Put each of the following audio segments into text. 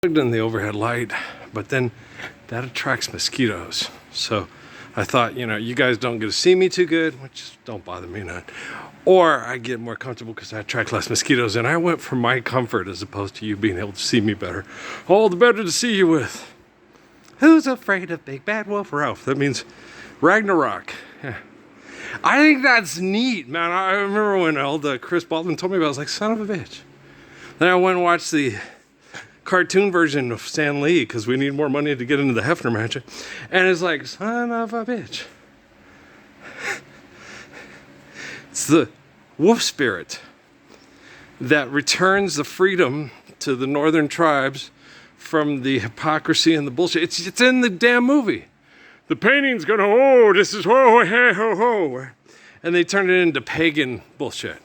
plugged in the overhead light, but then that attracts mosquitoes. So I thought, you guys don't get to see me too good, which don't bother me none. Or I get more comfortable because I attract less mosquitoes, and I went for my comfort as opposed to you being able to see me better. All the better to see you with. Who's afraid of Big Bad Wolf Ralph? That means Ragnarok. Yeah. I think that's neat, man. I remember when Chris Baldwin told me about it, I was like, son of a bitch. Then I went and watched the cartoon version of Stan Lee because we need more money to get into the Hefner Mansion. And it's like, son of a bitch. It's the wolf spirit that returns the freedom to the northern tribes from the hypocrisy and the bullshit. It's in the damn movie. The painting's gonna, this is ho, hey, ho, ho. And they turn it into pagan bullshit.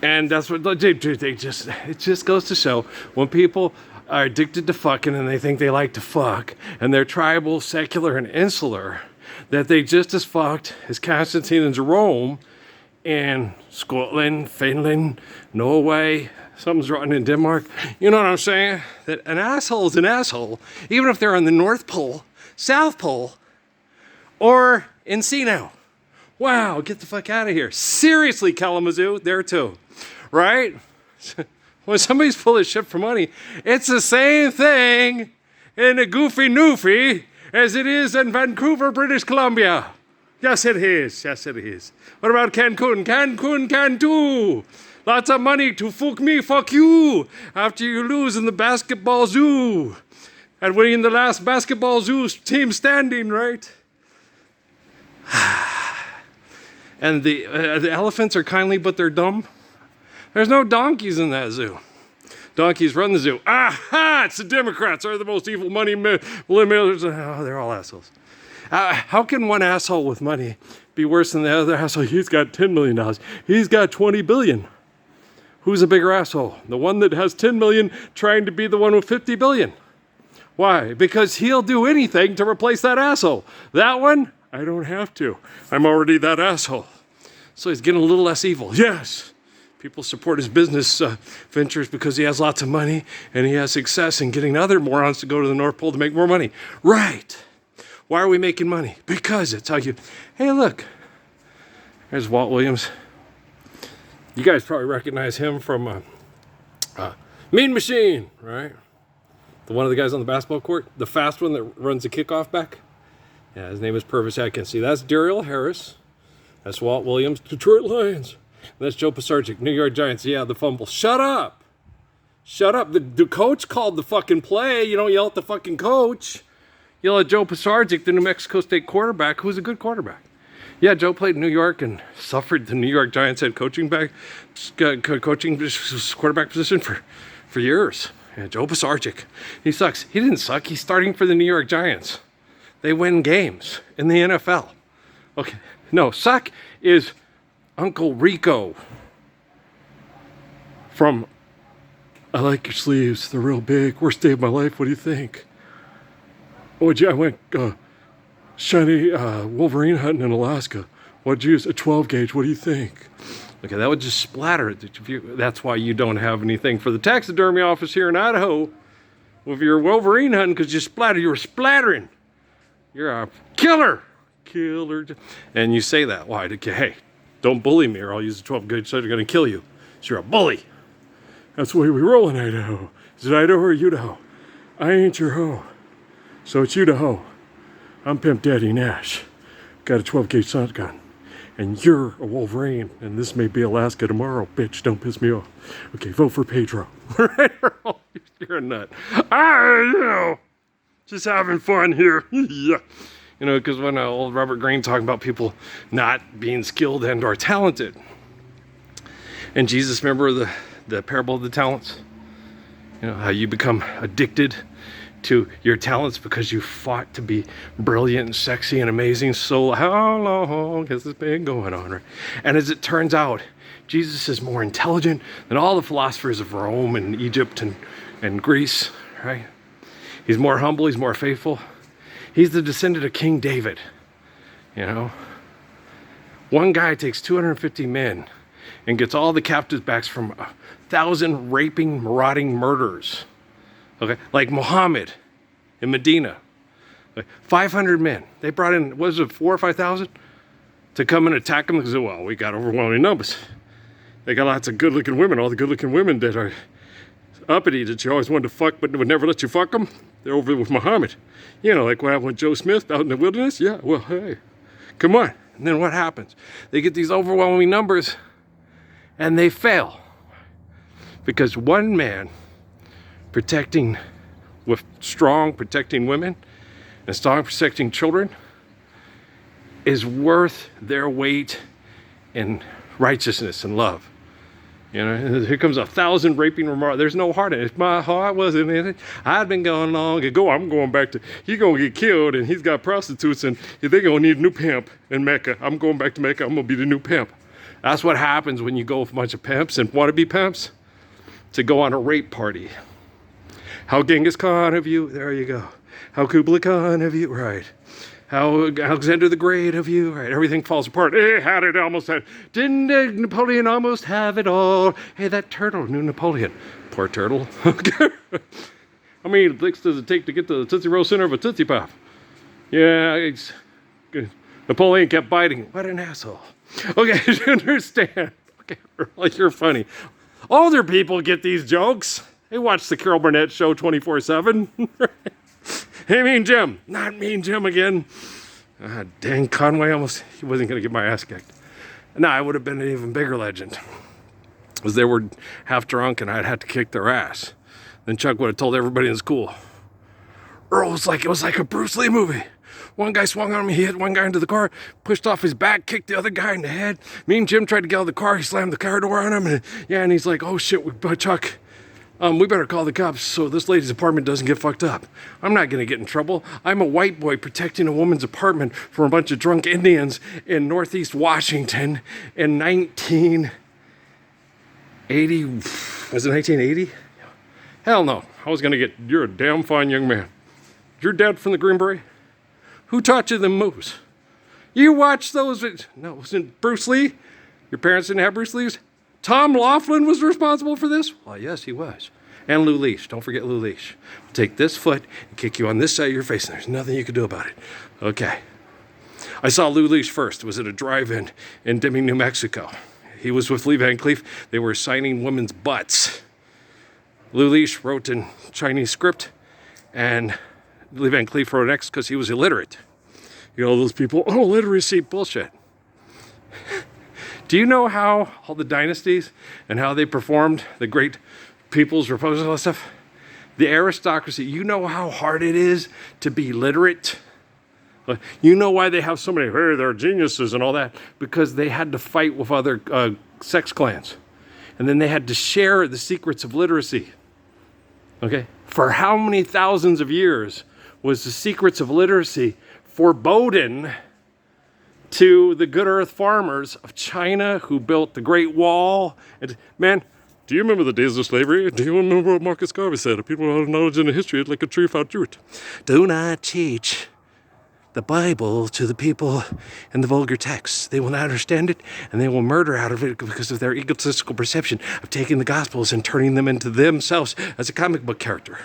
And that's what it just goes to show when people are addicted to fucking and they think they like to fuck and they're tribal, secular, and insular, that they just as fucked as Constantine and Jerome in Scotland, Finland, Norway, something's rotten in Denmark. You know what I'm saying? That an asshole is an asshole, even if they're on the North Pole, South Pole, or in Sino. Wow, get the fuck out of here. Seriously, Kalamazoo, there too. Right? When somebody's full of shit for money, it's the same thing in a goofy noofy as it is in Vancouver, British Columbia. Yes, it is. Yes, it is. What about Cancun? Cancun can do. Lots of money to fuck me, fuck you. After you lose in the basketball zoo. And winning the last basketball zoo team standing, right? And the elephants are kindly, but they're dumb. There's no donkeys in that zoo. Donkeys run the zoo. Aha! It's the Democrats are the most evil money millionaires. Oh, they're all assholes. How can one asshole with money be worse than the other asshole? He's got $10 million. He's got $20 billion. Who's a bigger asshole? The one that has 10 million trying to be the one with 50 billion. Why? Because he'll do anything to replace that asshole. That one, I don't have to. I'm already that asshole. So he's getting a little less evil. Yes. People support his business ventures because he has lots of money and he has success in getting other morons to go to the North Pole to make more money. Right. Why are we making money? Because it's how you... Hey, look. There's Walt Williams. You guys probably recognize him from Mean Machine, right? The one of the guys on the basketball court. The fast one that runs the kickoff back. Yeah, his name is Purvis Atkins. See, that's Daryl Harris. That's Walt Williams, Detroit Lions. That's Joe Pisarcik, New York Giants. Yeah, the fumble. Shut up. Shut up. The coach called the fucking play. You don't yell at the fucking coach. Yell at Joe Pisarcik, the New Mexico State quarterback, who's a good quarterback. Yeah, Joe played in New York and suffered the New York Giants head coaching quarterback position for years. Yeah, Joe Pisarcik. He sucks. He didn't suck. He's starting for the New York Giants. They win games in the NFL. Okay. No, suck is Uncle Rico from I Like Your Sleeves. They're real big. Worst day of my life. What do you think? Oh, I went shiny Wolverine hunting in Alaska. What'd you use? A 12 gauge. What do you think? Okay, that would just splatter it. That's why you don't have anything for the taxidermy office here in Idaho with your Wolverine hunting, because you were splattering. You're a killer. Killer. And you say that. Why? Hey, don't bully me or I'll use a 12 gauge so they're going to kill you. So you're a bully. That's the way we roll in Idaho. Is it Idaho or Idaho? I ain't your hoe. So it's Idaho. I'm Pimp Daddy Nash. Got a 12 gauge shotgun. And you're a Wolverine. And this may be Alaska tomorrow. Bitch, don't piss me off. Okay, vote for Pedro. You're a nut. Just having fun here. Yeah. Because when old Robert Greene talking about people not being skilled and or talented. And Jesus, remember the parable of the talents? How you become addicted to your talents because you fought to be brilliant and sexy and amazing. So how long has this been going on? Right? And as it turns out, Jesus is more intelligent than all the philosophers of Rome and Egypt and Greece, right? He's more humble, he's more faithful. He's the descendant of King David, One guy takes 250 men and gets all the captives back from 1,000 raping, marauding murders Okay, like Muhammad in Medina. Like 500 men. They brought in, what was it, 4,000 or 5,000 to come and attack them because, well, we got overwhelming numbers. They got lots of good-looking women. All the good-looking women that are uppity that you always wanted to fuck but would never let you fuck them, they're over with Muhammad. You know, like what happened with Joe Smith out in the wilderness? Yeah, well, hey, come on. And then what happens? They get these overwhelming numbers and they fail. Because one man protecting women and strong protecting children is worth their weight in righteousness and love. You know, here comes 1,000 raping remarks. There's no heart in it. My heart wasn't in it. I'd been gone long ago. I'm going back to, he's going to get killed and he's got prostitutes and they're going to need a new pimp in Mecca. I'm going back to Mecca. I'm going to be the new pimp. That's what happens when you go with a bunch of pimps and wannabe pimps to go on a rape party. How Genghis Khan of you? There you go. How Kublai Khan of you? Right. How Alexander the Great of you? Right. Everything falls apart. How did it almost have? Didn't Napoleon almost have it all? Hey, that turtle knew Napoleon. Poor turtle. How many licks does it take to get to the Tootsie Roll center of a Tootsie Pop? Yeah, it's good. Napoleon kept biting. What an asshole. Okay, you understand. Okay, like you're funny. Older people get these jokes. They watch the Carol Burnett show 24/7. Hey, Mean Jim. Not Mean Jim again. Dan Conway he wasn't going to get my ass kicked. No, I would have been an even bigger legend. Because they were half drunk and I'd had to kick their ass. Then Chuck would have told everybody in school. Earl was like, it was like a Bruce Lee movie. One guy swung on me, he hit one guy into the car, pushed off his back, kicked the other guy in the head. Me and Jim tried to get out of the car, he slammed the car door on him, and he's like, oh shit, Chuck, we better call the cops so this lady's apartment doesn't get fucked up. I'm not gonna get in trouble. I'm a white boy protecting a woman's apartment from a bunch of drunk Indians in Northeast Washington in 1980, was it 1980? Hell no, you're a damn fine young man. Your dad from the Green Beret? Who taught you the moves? You watched those? No, wasn't Bruce Lee? Your parents didn't have Bruce Lee's? Tom Laughlin was responsible for this? Well, yes, he was. And Lou Leash. Don't forget Lou Leash. Take this foot and kick you on this side of your face, and there's nothing you can do about it. Okay. I saw Lou Leash first. It was at a drive-in in Deming, New Mexico. He was with Lee Van Cleef. They were signing women's butts. Lou Leash wrote in Chinese script, and Lee Van Cleef wrote next because he was illiterate. You know, those people, oh, literacy, bullshit. Do you know how all the dynasties and how they performed the great people's repose and all that stuff? The aristocracy, you know how hard it is to be literate? You know why they have so many, hey, they're geniuses and all that? Because they had to fight with other sex clans. And then they had to share the secrets of literacy. Okay? For how many thousands of years was the secrets of literacy forbidden to the good earth farmers of China who built the Great Wall? And, man, do you remember the days of slavery? Do you remember what Marcus Garvey said? People without knowledge in the history like a tree without root. Do not teach the Bible to the people in the vulgar texts. They will not understand it, and they will murder out of it because of their egotistical perception of taking the Gospels and turning them into themselves as a comic book character.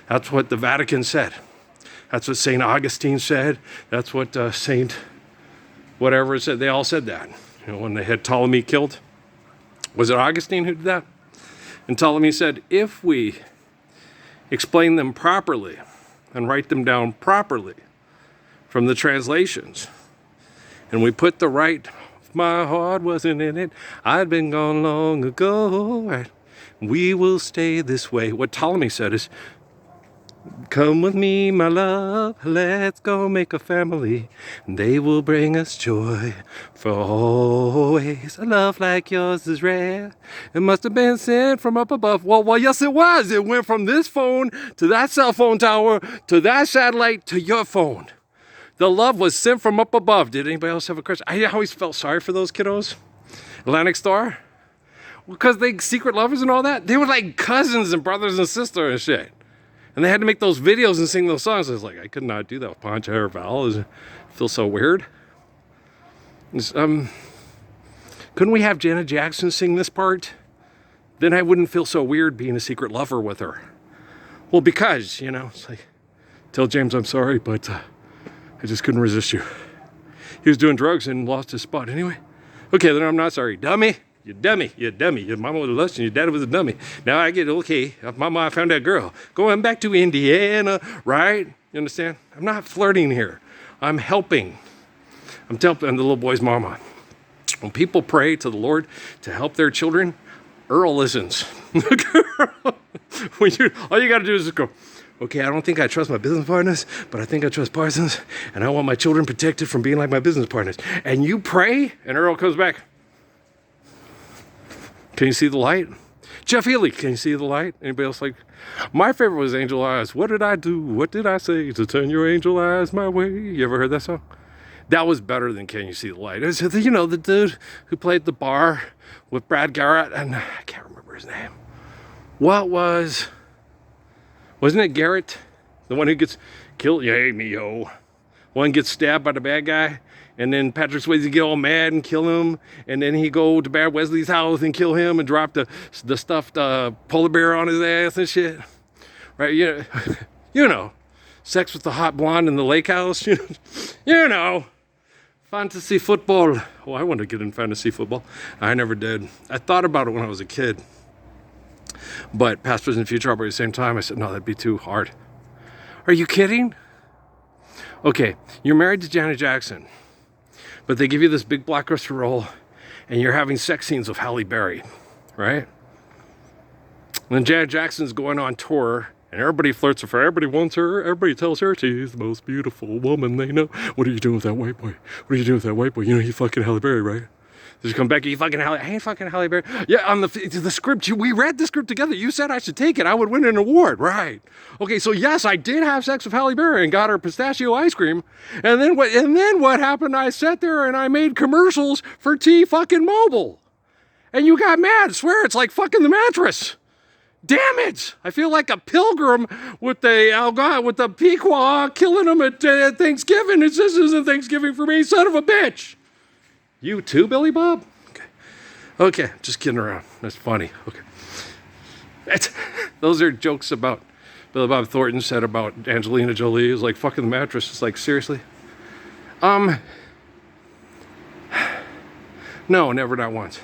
That's what the Vatican said. That's what St. Augustine said. That's what St. whatever said. They all said that. You know, when they had Ptolemy killed. Was it Augustine who did that? And Ptolemy said, if we explain them properly and write them down properly from the translations, and we put the right, my heart wasn't in it, I'd been gone long ago, right? We will stay this way. What Ptolemy said is, come with me, my love, let's go make a family, and they will bring us joy for always. A love like yours is rare. It must have been sent from up above. Well, yes, it was. It went from this phone to that cell phone tower to that satellite to your phone. The love was sent from up above. Did anybody else have a crush? I always felt sorry for those kiddos. Atlantic Star. Because they secret lovers and all that. They were like cousins and brothers and sisters and shit. And they had to make those videos and sing those songs. I was like, I could not do that with Poncha or Val. It feels so weird. Couldn't we have Janet Jackson sing this part? Then I wouldn't feel so weird being a secret lover with her. Well, because, it's like, tell James I'm sorry, but I just couldn't resist you. He was doing drugs and lost his spot anyway. Okay, then I'm not sorry. Dummy. You dummy. You dummy. Your mama was a lust and your daddy was a dummy. Now I get, okay, mama, I found that girl. Going back to Indiana, right? You understand? I'm not flirting here. I'm helping. I'm helping the little boy's mama. When people pray to the Lord to help their children, Earl listens. All you got to do is just go, okay, I don't think I trust my business partners, but I think I trust Parsons, and I want my children protected from being like my business partners. And you pray, and Earl comes back. Can you see the light? Jeff Healy, can you see the light? Anybody else like? My favorite was Angel Eyes. What did I do? What did I say to turn your angel eyes my way? You ever heard that song? That was better than Can You See the Light. It was, the dude who played the bar with Brad Garrett, and I can't remember his name. Wasn't it Garrett? The one who gets killed? Yeah, me, yo. One gets stabbed by the bad guy, and then Patrick Swayze get all mad and kill him, and then he go to Bad Wesley's house and kill him and drop the stuffed polar bear on his ass and shit. Right? Sex with the hot blonde in the lake house. Fantasy football. Oh, I want to get in fantasy football. I never did. I thought about it when I was a kid. But past, present, future, all at the same time, I said, no, that'd be too hard. Are you kidding? Okay, you're married to Janet Jackson, but they give you this big blockbuster role, and you're having sex scenes with Halle Berry, right? And then Janet Jackson's going on tour, and everybody flirts with her. Everybody wants her. Everybody tells her she's the most beautiful woman they know. What are you doing with that white boy? What are you doing with that white boy? You fucking Halle Berry, right? Did you come back? You fucking Halle? I ain't fucking Halle Berry. Yeah, on the script, we read the script together. You said I should take it. I would win an award, right? Okay, so yes, I did have sex with Halle Berry and got her pistachio ice cream. And then what happened? I sat there and I made commercials for T-fucking-Mobile. And you got mad. I swear, it's like fucking the mattress. Damn it! I feel like a pilgrim with the Pequot killing them at Thanksgiving. This isn't Thanksgiving for me, son of a bitch. You too, Billy Bob? Okay, just kidding around. That's funny. Okay. Those are jokes about Billy Bob Thornton said about Angelina Jolie. It was like fucking the mattress. It's like, seriously? No, never, not once.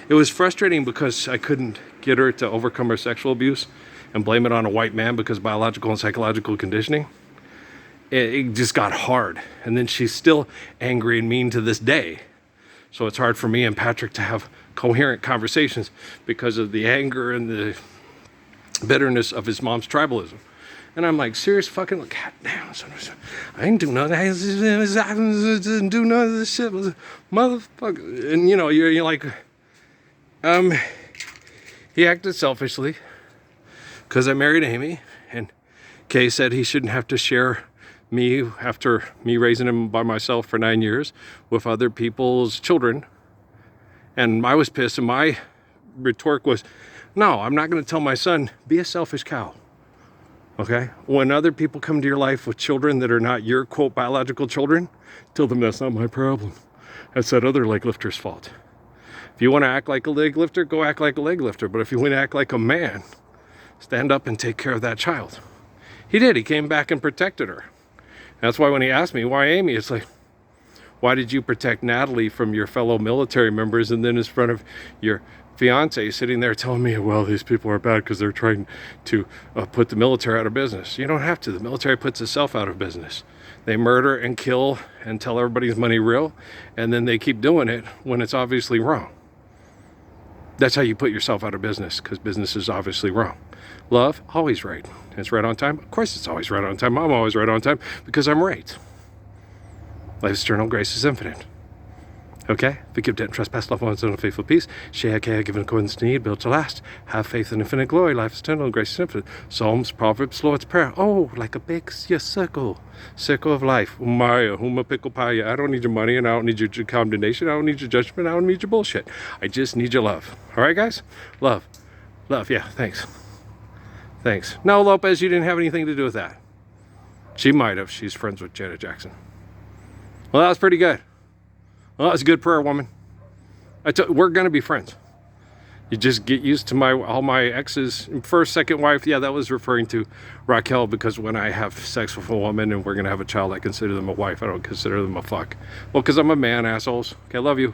It was frustrating because I couldn't get her to overcome her sexual abuse and blame it on a white man because biological and psychological conditioning. It just got hard. And then she's still angry and mean to this day. So it's hard for me and Patrick to have coherent conversations because of the anger and the bitterness of his mom's tribalism. And I'm like, serious fucking, God damn, I ain't do nothing. I didn't do none of this shit. Motherfucker. And you're like, he acted selfishly because I married Amy, and Kay said he shouldn't have to share me after me raising him by myself for 9 years with other people's children. And I was pissed, and my retort was, no, I'm not going to tell my son, be a selfish cow. Okay? When other people come to your life with children that are not your, quote, biological children, tell them that's not my problem. That's that other leg lifter's fault. If you want to act like a leg lifter, go act like a leg lifter. But if you want to act like a man, stand up and take care of that child. He did. He came back and protected her. That's why when he asked me, why Amy? It's like, why did you protect Natalie from your fellow military members and then in front of your fiance sitting there telling me, well, these people are bad because they're trying to put the military out of business. You don't have to. The military puts itself out of business. They murder and kill and tell everybody's money real, and then they keep doing it when it's obviously wrong. That's how you put yourself out of business, because business is obviously wrong. Love, always right. It's right on time. Of course it's always right on time. I'm always right on time because I'm right. Life's eternal, grace is infinite. Okay? Forgive debt and trespass, love one's own faithful peace. Share care, given accordance to need, built to last. Have faith in infinite glory. Life is eternal, grace is infinite. Psalms, Proverbs, Lord's Prayer. Oh, like a big circle. Circle of life. Umaya, huma pickle paya. I don't need your money and I don't need your condemnation. I don't need your judgment. I don't need your bullshit. I just need your love. All right, guys? Love. Love, yeah, thanks. Thanks. No, Lopez, you didn't have anything to do with that. She might have. She's friends with Janet Jackson. Well, that was pretty good. Well, that was a good prayer, woman. We're going to be friends. You just get used to all my exes. First, second wife, yeah, that was referring to Raquel, because when I have sex with a woman and we're gonna have a child, I consider them a wife. I don't consider them a fuck. Well, because I'm a man, assholes. Okay, I love you.